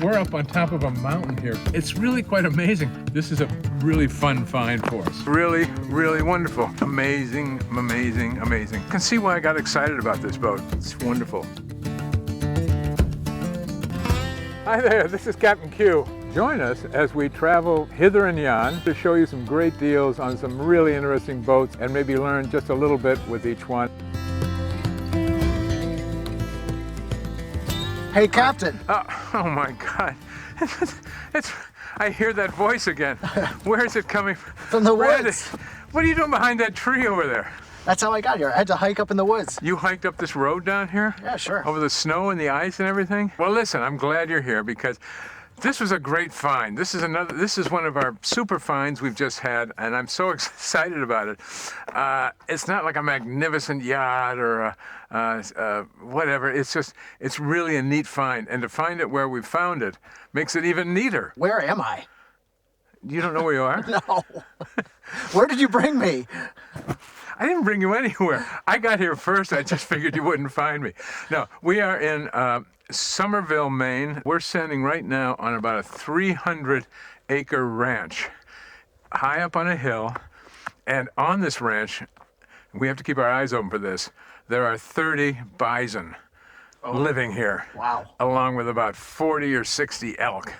We're up on top of a mountain here. It's really quite amazing. This is a really fun find for us. Really, really wonderful. Amazing, amazing, amazing. You can see why I got excited about this boat. It's wonderful. Hi there, this is Captain Q. Join us as we travel hither and yon to show you some great deals on some really interesting boats and maybe learn just a little bit with each one. Hey, Captain. Oh my God. I hear that voice again. Where is it coming from? From the woods. What are you doing behind that tree over there? That's how I got here. I had to hike up in the woods. You hiked up this road down here? Yeah, sure. Over the snow and the ice and everything? Well, listen, I'm glad you're here because this was a great find. This is one of our super finds we've just had, and I'm so excited about it. It's not like a magnificent yacht or whatever. It's really a neat find, and to find it where we found it makes it even neater. Where am I? You don't know where you are? No. Where did you bring me? I didn't bring you anywhere. I got here first. I just figured you wouldn't find me. No, we are in Somerville, Maine. We're standing right now on about a 300-acre ranch, high up on a hill. And on this ranch, we have to keep our eyes open for this, there are 30 bison living here. Wow. Along with about 40 or 60 elk.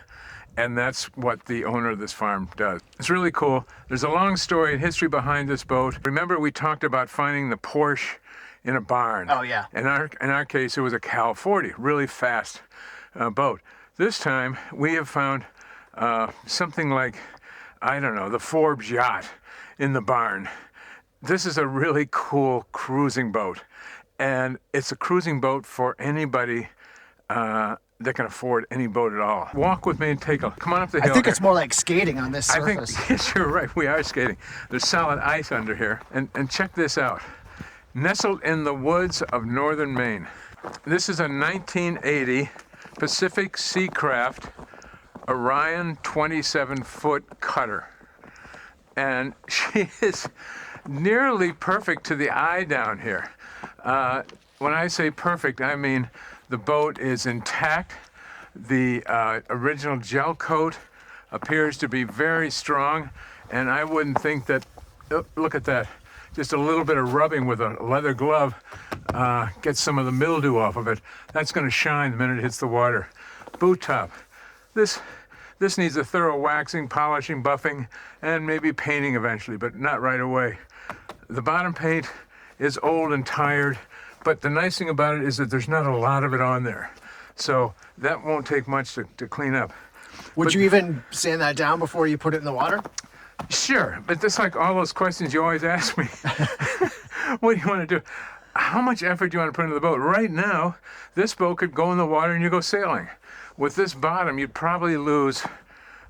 And that's what the owner of this farm does. It's really cool. There's a long story and history behind this boat. Remember, we talked about finding the Porsche in a barn. Oh, yeah. In our case, it was a Cal 40, really fast boat. This time, we have found something like, I don't know, the Forbes Yacht in the barn. This is a really cool cruising boat. And it's a cruising boat for anybody that can afford any boat at all. Walk with me and come on up the hill. I think here. It's more like skating on this surface. Yes, you're right, we are skating. There's solid ice under here. And check this out. Nestled in the woods of northern Maine. This is a 1980 Pacific Seacraft Orion 27-foot cutter. And she is nearly perfect to the eye down here. When I say perfect, I mean the boat is intact. The original gel coat appears to be very strong, and I wouldn't think that, look at that, just a little bit of rubbing with a leather glove gets some of the mildew off of it. That's gonna shine the minute it hits the water. Boot top. This needs a thorough waxing, polishing, buffing, and maybe painting eventually, but not right away. The bottom paint is old and tired, but the nice thing about it is that there's not a lot of it on there. So that won't take much to clean up. Would you even sand that down before you put it in the water? Sure, but that's like all those questions you always ask me. What do you want to do? How much effort do you want to put into the boat? Right now, this boat could go in the water and you go sailing. With this bottom, you'd probably lose,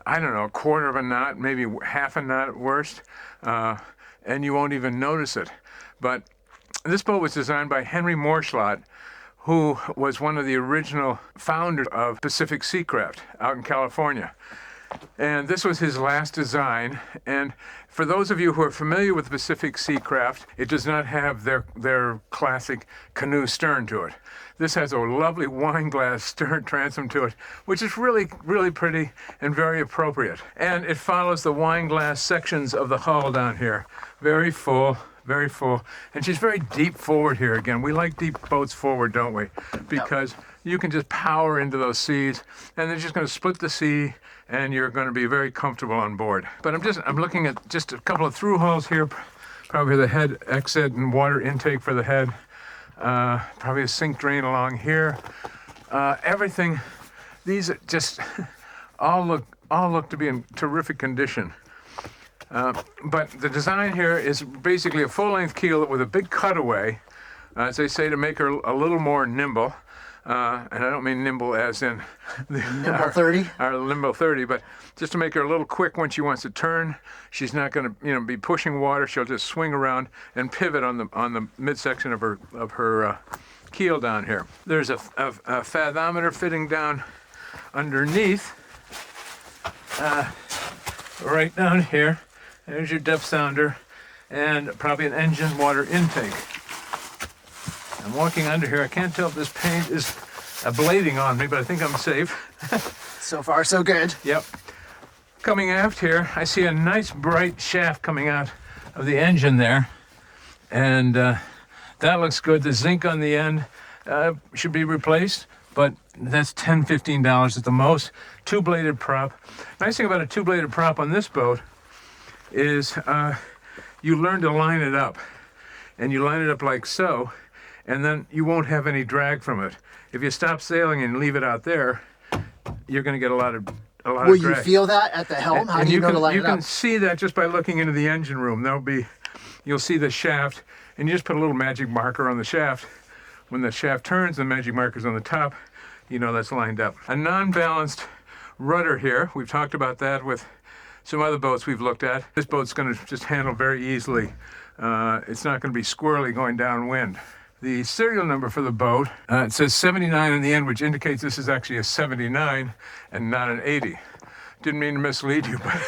I don't know, a quarter of a knot, maybe half a knot at worst, and you won't even notice it. But this boat was designed by Henry Morschlot, who was one of the original founders of Pacific Seacraft out in California. And this was his last design. And for those of you who are familiar with Pacific Seacraft, it does not have their classic canoe stern to it. This has a lovely wine glass stern transom to it, which is really, really pretty and very appropriate. And it follows the wine glass sections of the hull down here. Very full. Very full. And she's very deep forward here again. We like deep boats forward, don't we? Because you can just power into those seas and they're just going to split the sea and you're going to be very comfortable on board. But I'm looking at just a couple of through hulls here. Probably the head exit and water intake for the head. Probably a sink drain along here. Everything, these just all look to be in terrific condition. But the design here is basically a full-length keel with a big cutaway, as they say, to make her a little more nimble. And I don't mean nimble as in Nimble 30? Our Limbo 30, but just to make her a little quick when she wants to turn. She's not going to, be pushing water. She'll just swing around and pivot on the midsection of her keel down here. There's a fathometer fitting down underneath, right down here. There's your depth sounder and probably an engine water intake. I'm walking under here. I can't tell if this paint is blading on me, but I think I'm safe. So far, so good. Yep. Coming aft here, I see a nice bright shaft coming out of the engine there. And that looks good. The zinc on the end should be replaced, but that's $10, $15 at the most. Two-bladed prop. Nice thing about a two-bladed prop on this boat is you learn to line it up. And you line it up like so, and then you won't have any drag from it. If you stop sailing and leave it out there, you're going to get a lot of drag. Will you feel that at the helm? How do you know to line it up? You can see that just by looking into the engine room. You'll see the shaft, and you just put a little magic marker on the shaft. When the shaft turns, the magic marker's on the top. You know that's lined up. A non-balanced rudder here. We've talked about that with some other boats we've looked at. This boat's going to just handle very easily. It's not going to be squirrely going downwind. The serial number for the boat, it says 79 in the end, which indicates this is actually a 79 and not an 80. Didn't mean to mislead you, but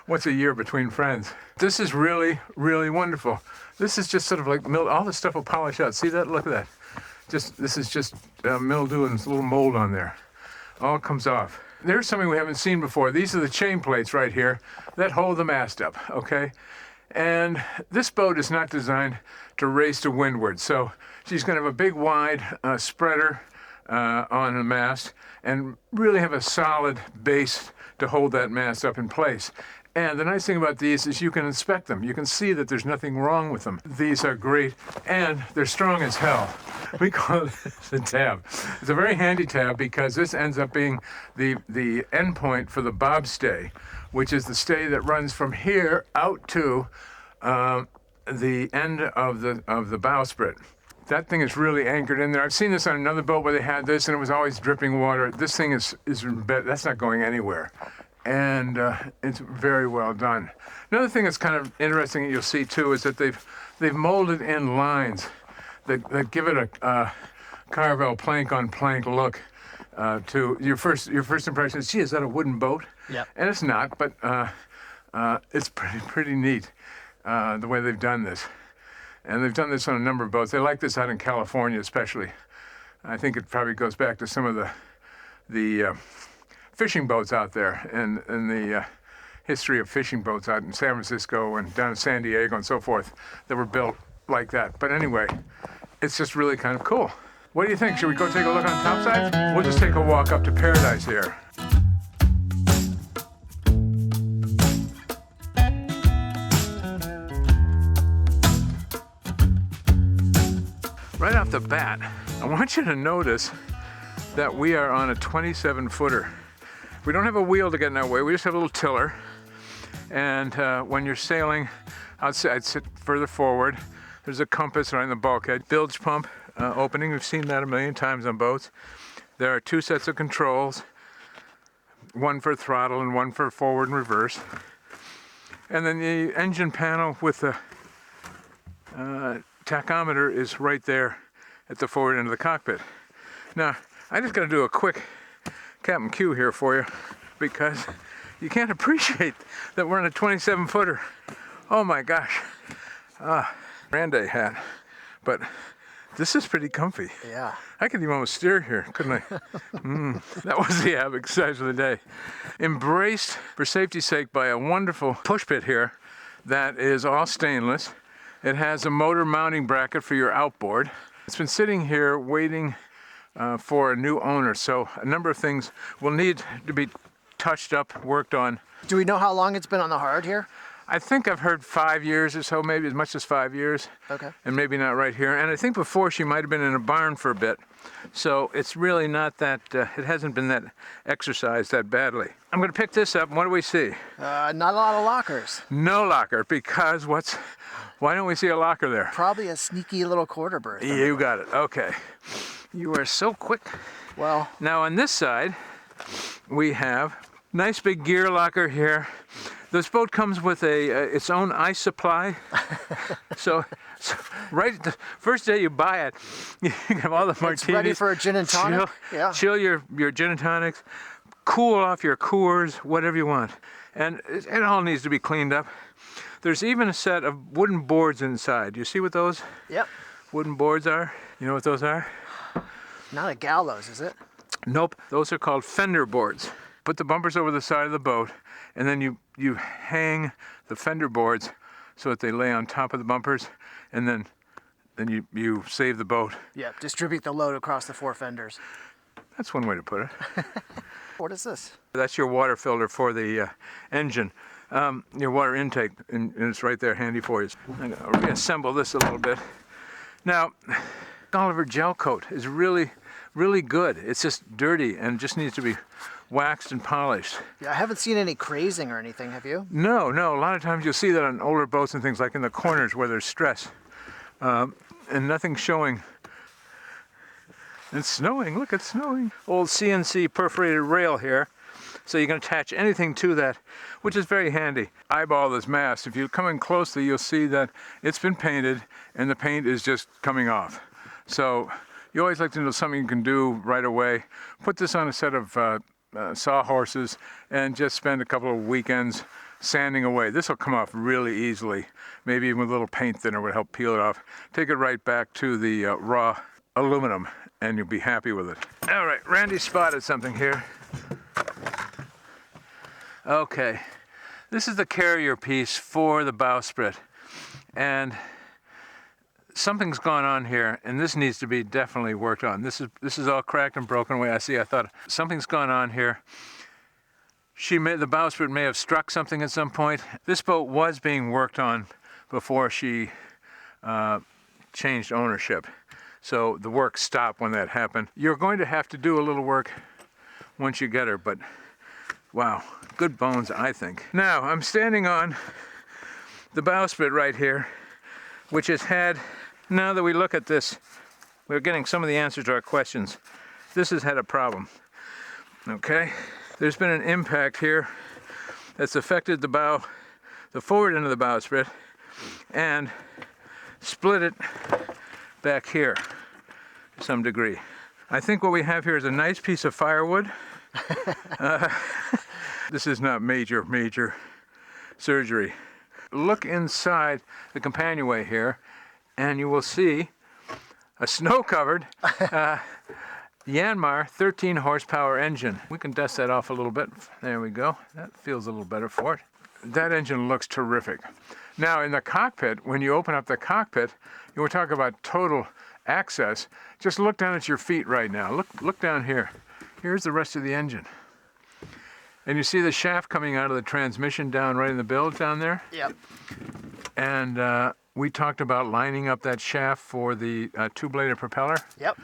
what's a year between friends? This is really, really wonderful. This is just sort of like all this stuff will polish out. See that? Look at that. This is just mildew and there's a little mold on there. All comes off. There's something we haven't seen before. These are the chain plates right here that hold the mast up, okay? And this boat is not designed to race to windward. So she's going to have a big wide spreader on the mast and really have a solid base to hold that mast up in place. And the nice thing about these is you can inspect them. You can see that there's nothing wrong with them. These are great, and they're strong as hell. We call this a tab. It's a very handy tab because this ends up being the end point for the bobstay, which is the stay that runs from here out to the end of the bowsprit. That thing is really anchored in there. I've seen this on another boat where they had this and it was always dripping water. This thing that's not going anywhere. And it's very well done. Another thing that's kind of interesting that you'll see too is that they've molded in lines that give it a Carvel plank on plank look to your first impression is, gee, is that a wooden boat? Yeah. And it's not, but it's pretty neat the way they've done this. And they've done this on a number of boats. They like this out in California especially. I think it probably goes back to some of the fishing boats out there and the history of fishing boats out in San Francisco and down in San Diego and so forth that were built like that. But anyway, it's just really kind of cool. What do you think? Should we go take a look on topsides? We'll just take a walk up to Paradise here. Right off the bat, I want you to notice that we are on a 27-footer. We don't have a wheel to get in our way, we just have a little tiller. And when you're sailing, I'd sit further forward. There's a compass right in the bulkhead. Bilge pump opening, we've seen that a million times on boats. There are two sets of controls, one for throttle and one for forward and reverse. And then the engine panel with the tachometer is right there at the forward end of the cockpit. Now, I just got to do a quick Captain Q here for you because you can't appreciate that we're in a 27-footer. Oh my gosh. Grande hat. But this is pretty comfy. Yeah. I could even almost steer here, couldn't I? That was the ab exercise of the day. Embraced for safety's sake by a wonderful push pit here that is all stainless. It has a motor mounting bracket for your outboard. It's been sitting here waiting for a new owner, so a number of things will need to be touched up, worked on. Do we know how long it's been on the hard here? I think I've heard 5 years or so, maybe as much as 5 years. Okay. And maybe not right here. And I think before she might have been in a barn for a bit. So it's really not that, it hasn't been that exercised that badly. I'm going to pick this up, and what do we see? Not a lot of lockers. No locker, because why don't we see a locker there? Probably a sneaky little quarter berth. You got it, okay. You are so quick. Well. Now on this side, we have nice big gear locker here. This boat comes with its own ice supply. so right the first day you buy it, you can have all the martinis. It's ready for a gin and tonic. Chill your gin and tonics, cool off your Coors, whatever you want. And it all needs to be cleaned up. There's even a set of wooden boards inside. You see what those Yep. wooden boards are? You know what those are? Not a gallows, is it? Nope, those are called fender boards. Put the bumpers over the side of the boat, and then you hang the fender boards so that they lay on top of the bumpers, and then you save the boat. Yep, distribute the load across the 4 fenders. That's one way to put it. What is this? That's your water filter for the engine, your water intake, and it's right there handy for you. I'm going to reassemble this a little bit. Now, Oliver gel coat is really, really good. It's just dirty and just needs to be waxed and polished. Yeah, I haven't seen any crazing or anything, have you? No, a lot of times you'll see that on older boats and things like in the corners where there's stress. And nothing showing. It's snowing, look, it's snowing. Old CNC perforated rail here. So you can attach anything to that, which is very handy. Eyeball this mast. If you come in closely, you'll see that it's been painted and the paint is just coming off. So you always like to know something you can do right away. Put this on a set of sawhorses and just spend a couple of weekends sanding away. This will come off really easily. Maybe even with a little paint thinner would help peel it off. Take it right back to the raw aluminum and you'll be happy with it. All right, Randy spotted something here. Okay, this is the carrier piece for the bowsprit, and something's gone on here, and this needs to be definitely worked on. This is all cracked and broken away. I thought something's gone on here. The bowsprit may have struck something at some point. This boat was being worked on before she changed ownership, so the work stopped when that happened. You're going to have to do a little work once you get her, but wow, good bones, I think. Now, I'm standing on the bowsprit right here, which has had, now that we look at this, we're getting some of the answers to our questions. This has had a problem, okay? There's been an impact here that's affected the forward end of the bowsprit, and split it back here to some degree. I think what we have here is a nice piece of firewood. This is not major surgery. Look inside the companionway here, and you will see a snow-covered Yanmar 13 horsepower engine. We can dust that off a little bit. There we go. That feels a little better for it. That engine looks terrific. Now in the cockpit, when you open up the cockpit, you were talking about total access. Just look down at your feet right now. Look down here. Here's the rest of the engine. And you see the shaft coming out of the transmission down right in the bilge down there? Yep. And we talked about lining up that shaft for the two-bladed propeller. Yep.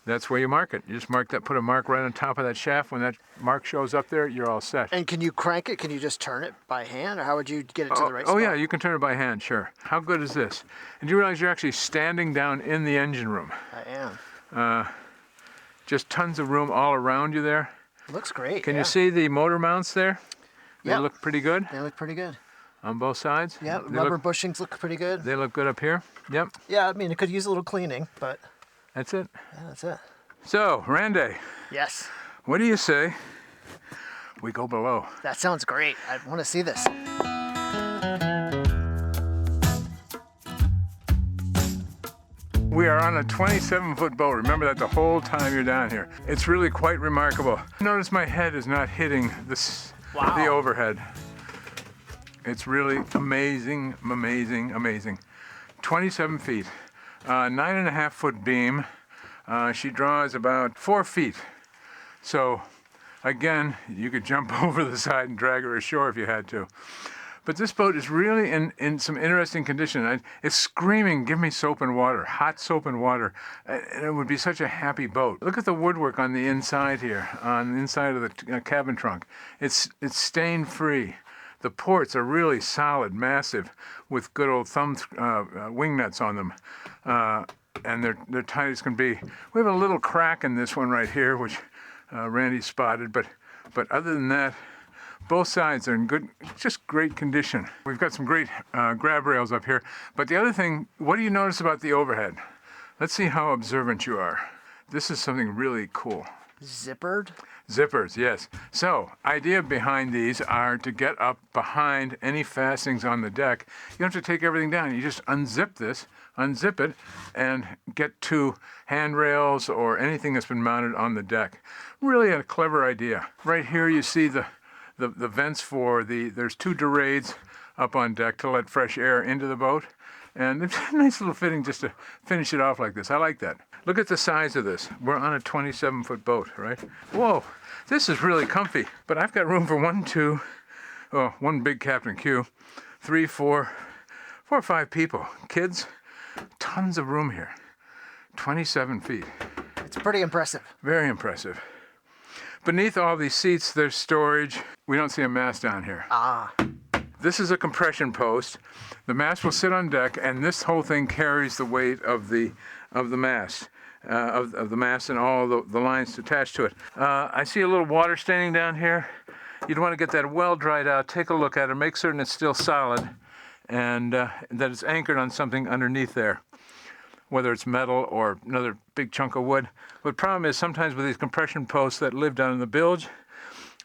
That's where you mark it. You just mark that, put a mark right on top of that shaft. When that mark shows up there, you're all set. And can you crank it? Can you just turn it by hand, or how would you get it to the right spot? Oh yeah, you can turn it by hand, sure. How good is this? And you realize you're actually standing down in the engine room. I am. Just tons of room all around you there. It looks great. Can you see the motor mounts there? They Yep. look pretty good They look pretty good. on both sides. Yep, They rubber look, bushings look pretty good. they look good up here. Yep, Yeah, I mean, it could use a little cleaning, but that's it. yeah, that's it. So, Randy, Yes, what do you say we go below? that sounds great. I want to see this. We are on a 27-foot boat. Remember that the whole time you're down here. It's really quite remarkable. Notice my head is not hitting this, Wow. the overhead. It's really amazing, amazing, amazing. 27 feet, 9.5-foot beam. She draws about 4 feet. So again, you could jump over the side and drag her ashore if you had to. But this boat is really in some interesting condition. It's screaming, give me soap and water, hot soap and water. And it would be such a happy boat. Look at the woodwork on the inside here, on the inside of the cabin trunk. It's stain-free. The ports are really solid, massive, with good old thumb wing nuts on them. And they're tight as can be. We have a little crack in this one right here, which Randy spotted, but other than that, both sides are in good, just great condition. We've got some great grab rails up here. But the other thing, what do you notice about the overhead? Let's see how observant you are. This is something really cool. Zippered? Zippers, yes. So, idea behind these are to get up behind any fastenings on the deck. You don't have to take everything down. You just unzip it, and get to handrails or anything that's been mounted on the deck. Really a clever idea. Right here you see the vents for there's 2 dorades up on deck to let fresh air into the boat. And it's a nice little fitting just to finish it off like this. I like that. Look at the size of this. We're on a 27-foot boat, right? Whoa, this is really comfy. But I've got room for one big Captain Q, 3, 4 or 5 people. Kids, tons of room here. 27 feet. It's pretty impressive. Very impressive. Beneath all these seats, there's storage. We don't see a mast down here. This is a compression post. The mast will sit on deck, and this whole thing carries the weight of the mast, of the mast and all the lines attached to it. I see a little water standing down here. You'd want to get that well dried out. Take a look at it. Make certain it's still solid, and that it's anchored on something underneath there, whether it's metal or another big chunk of wood. But the problem is sometimes with these compression posts that live down in the bilge,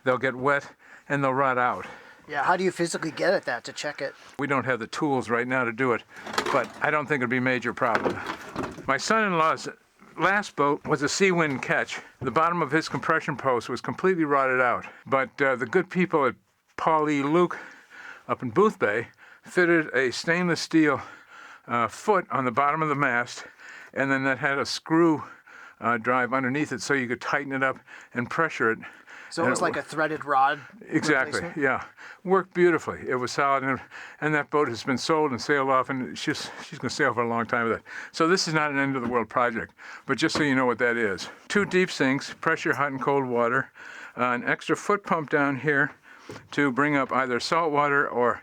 they'll get wet and they'll rot out. Yeah, how do you physically get at that to check it? We don't have the tools right now to do it, but I don't think it'd be a major problem. My son-in-law's last boat was a Seawind Catch. The bottom of his compression post was completely rotted out, but the good people at Paul E. Luke up in Booth Bay fitted a stainless steel foot on the bottom of the mast, and then that had a screw drive underneath it so you could tighten it up and pressure it. So it was like a threaded rod? Exactly, yeah. Worked beautifully. It was solid, and that boat has been sold and sailed off, and she's going to sail for a long time with it. So this is not an end-of-the-world project, but just so you know what that is. 2 deep sinks, pressure hot and cold water, an extra foot pump down here to bring up either salt water or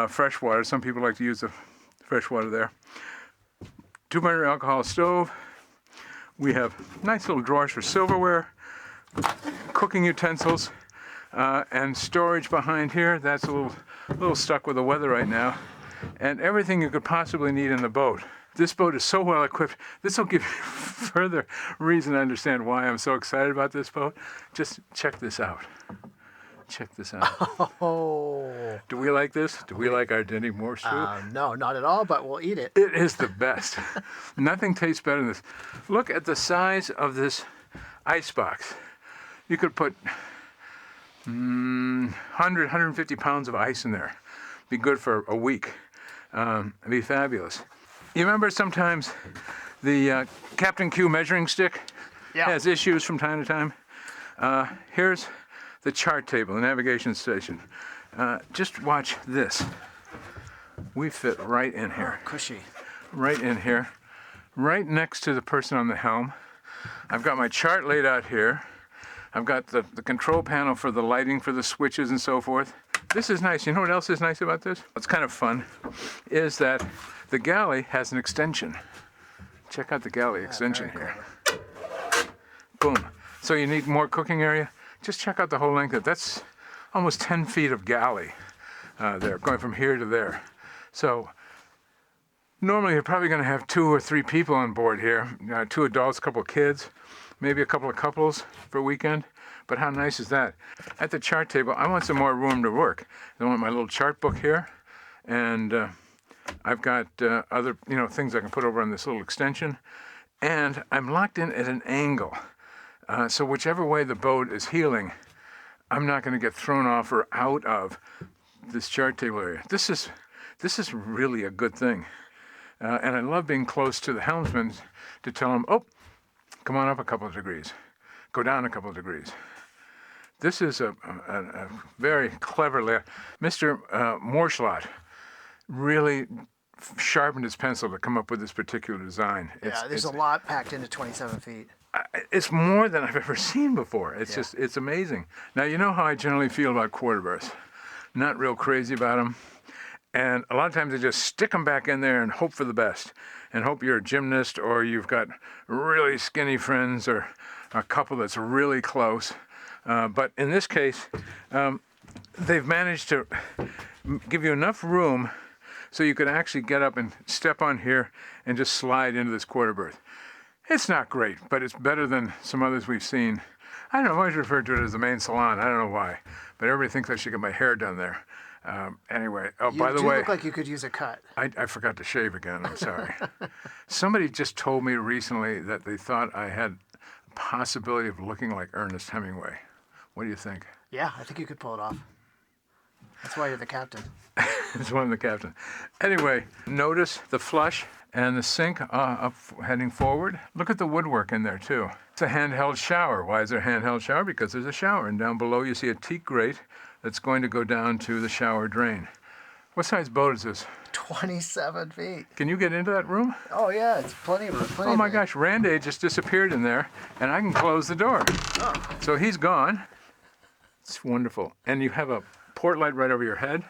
fresh water. Some people like to use the fresh water there. 2-burner alcohol stove. We have nice little drawers for silverware, cooking utensils, and storage behind here. That's a little stuck with the weather right now. And everything you could possibly need in the boat. This boat is so well equipped. This will give you further reason to understand why I'm so excited about this boat. Just check this out. Check this out. Oh. Do we like this? Do we like our Denny Moore soup? No, not at all, but we'll eat it. It is the best. Nothing tastes better than this. Look at the size of this ice box. You could put 150 pounds of ice in there. Be good for a week. It'd be fabulous. You remember sometimes the Captain Q measuring stick has issues from time to time? Here's the chart table, the navigation station. Just watch this. We fit right in here. Cushy. Right in here. Right next to the person on the helm. I've got my chart laid out here. I've got the control panel for the lighting, for the switches and so forth. This is nice. You know what else is nice about this? What's kind of fun is that the galley has an extension. Check out the galley extension here. Boom. So you need more cooking area? Just check out the whole length of it. That's almost 10 feet of galley there, going from here to there. So normally you're probably going to have 2 or 3 people on board here, 2 adults, a couple of kids, maybe a couple of couples for a weekend. But how nice is that? At the chart table, I want some more room to work. I want my little chart book here, and I've got other things I can put over on this little extension, and I'm locked in at an angle. So whichever way the boat is heeling, I'm not going to get thrown off or out of this chart table area. This is really a good thing. And I love being close to the helmsman to tell him, oh, come on up a couple of degrees. Go down a couple of degrees. This is a very clever layout. Mr. Morschlot really sharpened his pencil to come up with this particular design. There's a lot packed into 27 feet. It's more than I've ever seen before. It's amazing. Now, you know how I generally feel about quarter berths. Not real crazy about them. And a lot of times I just stick them back in there and hope for the best. And hope you're a gymnast or you've got really skinny friends or a couple that's really close. But in this case, they've managed to give you enough room so you could actually get up and step on here and just slide into this quarter berth. It's not great, but it's better than some others we've seen. I don't know, I always refer to it as the Maine salon. I don't know why, but everybody thinks I should get my hair done there. Anyway, oh, by the You way, look like you could use a cut. I forgot to shave again. I'm sorry. Somebody just told me recently that they thought I had a possibility of looking like Ernest Hemingway. What do you think? Yeah, I think you could pull it off. That's why you're the captain. It's one of the captain. Anyway, notice the flush and the sink up heading forward. Look at the woodwork in there too. It's a handheld shower. Why is there a handheld shower? Because there's a shower, and down below you see a teak grate that's going to go down to the shower drain. What size boat is this? 27 feet. Can you get into that room? Oh yeah, it's plenty of room. Oh my gosh, Randy just disappeared in there, and I can close the door. Oh. So he's gone. It's wonderful. And you have a port light right over your head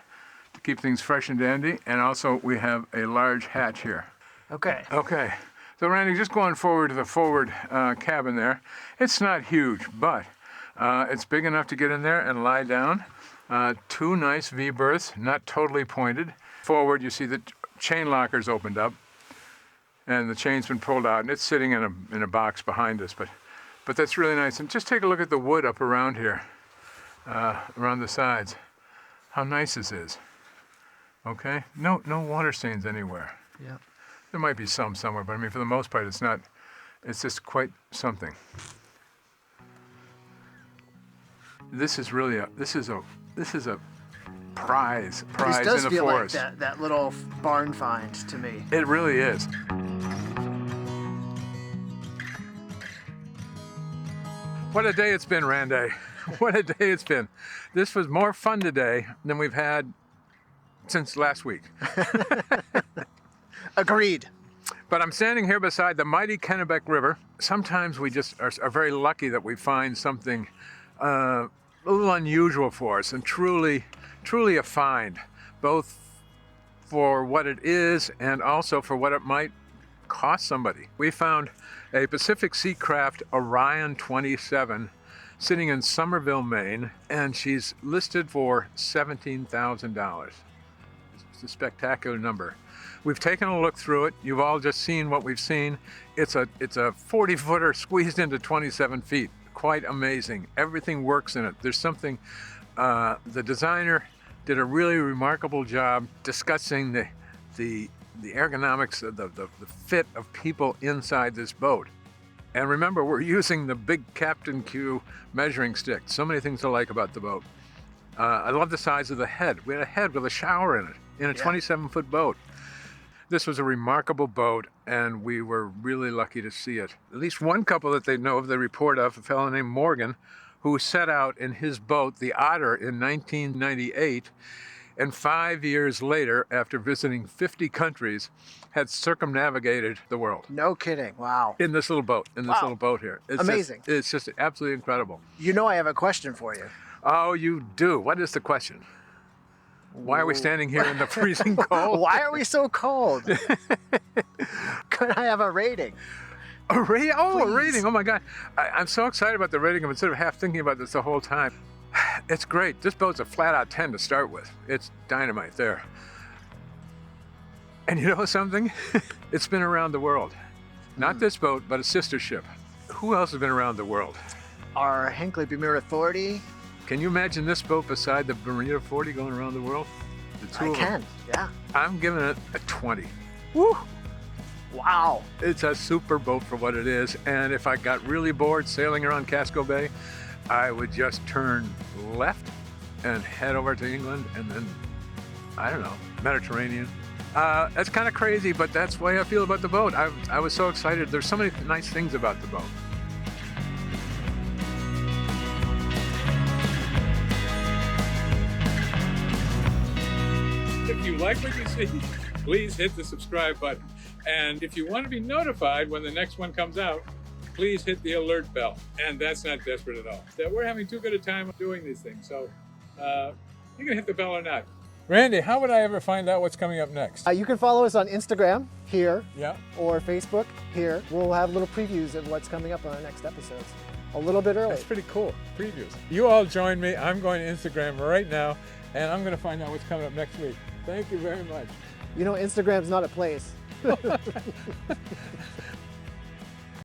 to keep things fresh and dandy, and also we have a large hatch here. Okay. Okay, so Randy, just going forward to the forward cabin there. It's not huge, but it's big enough to get in there and lie down. Two nice V berths, not totally pointed. Forward, you see the chain lockers opened up, and the chain's been pulled out, and it's sitting in a box behind us. But that's really nice. And just take a look at the wood up around here, around the sides. How nice this is. Okay, no water stains anywhere. Yeah. There might be some somewhere, but I mean, for the most part, it's not. It's just quite something. This is really a prize This does in the feel forest. like that little barn find to me. It really is. What a day it's been, Randy. What a day it's been. This was more fun today than we've had since last week. Agreed. But I'm standing here beside the mighty Kennebec River. Sometimes we just are very lucky that we find something a little unusual for us, and truly a find, both for what it is and also for what it might cost somebody. We found a Pacific Seacraft Orion 27 sitting in Somerville, Maine, and she's listed for $17,000. It's a spectacular number. We've taken a look through it. You've all just seen what we've seen. It's a 40-footer squeezed into 27 feet. Quite amazing. Everything works in it. There's something, the designer did a really remarkable job discussing the ergonomics, the fit of people inside this boat. And remember, we're using the big Captain Q measuring stick. So many things to like about the boat. I love the size of the head. We had a head with a shower in it, in a 27-foot boat. This was a remarkable boat, and we were really lucky to see it. At least one couple that they know of, they report of, a fellow named Morgan, who set out in his boat, the Otter, in 1998, and 5 years later, after visiting 50 countries, had circumnavigated the world. No kidding. Wow. In this little boat, little boat here. It's amazing. It's just absolutely incredible. You know I have a question for you. Oh, you do? What is the question? Why are we standing here in the freezing cold? Why are we so cold? Could I have a rating? A rating? Oh, Please. a rating. Oh my God. I'm so excited about the rating. I'm sort of half thinking about this the whole time. It's great. This boat's a flat out 10 to start with. It's dynamite there. And you know something? It's been around the world. Not this boat, but a sister ship. Who else has been around the world? Our Hinckley Bermuda Authority. Can you imagine this boat beside the Bermuda 40 going around the world? The two I of them. can, yeah. I'm giving it a 20. Woo! Wow. It's a super boat for what it is, and if I got really bored sailing around Casco Bay, I would just turn left and head over to England, and then, I don't know, Mediterranean. That's kind of crazy, but that's the way I feel about the boat. I was so excited. There's so many nice things about the boat. If you like what you see, please hit the subscribe button. And if you want to be notified when the next one comes out, please hit the alert bell. And that's not desperate at all. That we're having too good a time doing these things. So you can hit the bell or not. Randy, how would I ever find out what's coming up next? You can follow us on Instagram here, Yeah. or Facebook here. We'll have little previews of what's coming up on our next episodes. A little bit early. That's pretty cool. Previews. You all join me. I'm going to Instagram right now, and I'm going to find out what's coming up next week. Thank you very much. You know, Instagram's not a place.